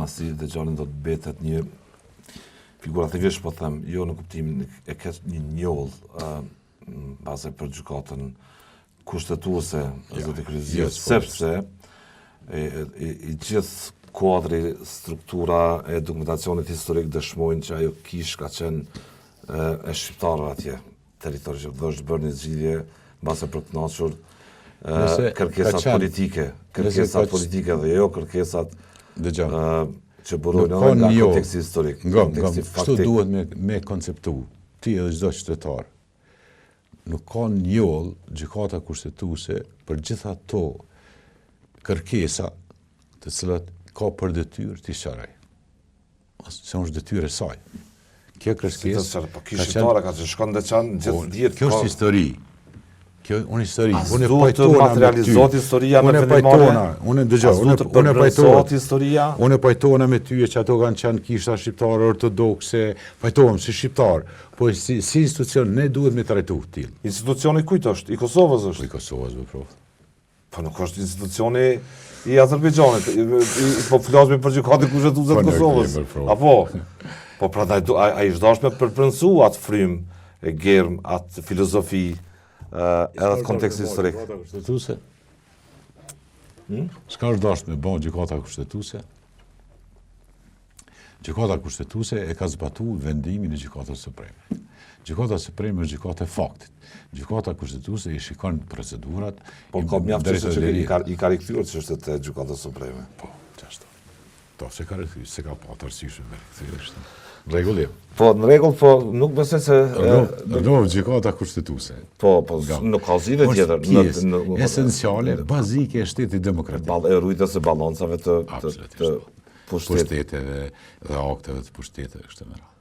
pasi Dëgjani do të betet një figurativisht po them, jo në kuptimin e ketë një njoll bazë për gjykatën kushtetuese zoti Kryzier, sepse i gjithë kuadri, struktura e dokumentacionit historik dëshmojnë që ajo kish ka qenë e shqiptarëve atje, territori që është bërë një zgjidhje mbase për të kënaqur kërkesat politike dhe jo kërkesat që burojnë nga konteksti historik. Kështu duhet me konceptu, ti edhe çdo qytetar. Nuk ka njoll gjykata kushtetuese për gjitha ato kërkesa të cilat ka për detyrë t'i sqaroj. Se është detyrë e saj. Kjo kërkesë po shqiptare ka që shkon Deçan gjithë ditë. Kjo është histori. Kjo unë histori. Unë pajtona materializohet historia me fillimare. Unë pajtona me ty që ato kanë qenë kishta shqiptare ortodokse, pajtohem si shqiptar, po si institucion ne duhet me trajtu tillë. Institucioni kujt është? I Kosovës është? I Kosovës, po. Po nuk është institucioni i Azerbajxhanit, po flasim për gjykatën kushtetuese të Kosovës. Apo? Po prandaj ai është dashur me përpërnsu atë frym e germ, atë filozofi edhe atë kontekst historik. Çka është dashur me bën gjykata kushtetuese? Gjykata kushtetuese e ka zbatuar vendimin e gjykatës supreme. Gjykata supreme është gjykata e faktit. Gjykata kushtetuese i shikon procedurat. Po ka mjaftuar që i ka rikthyer çështjet e gjykatës supreme. Po, çfarë? Po, se ka pa arsyeshme me rikthyer. Rregull. Po, në rregull, po nuk besoj se gjykata kushtetuese. Po, nuk ka zgjidhje tjetër. Pjesë esenciale, bazike e shtetit demokratik. E rujtës së ballancave të pushteteve dhe akteve të pushteteve kështu me radhë.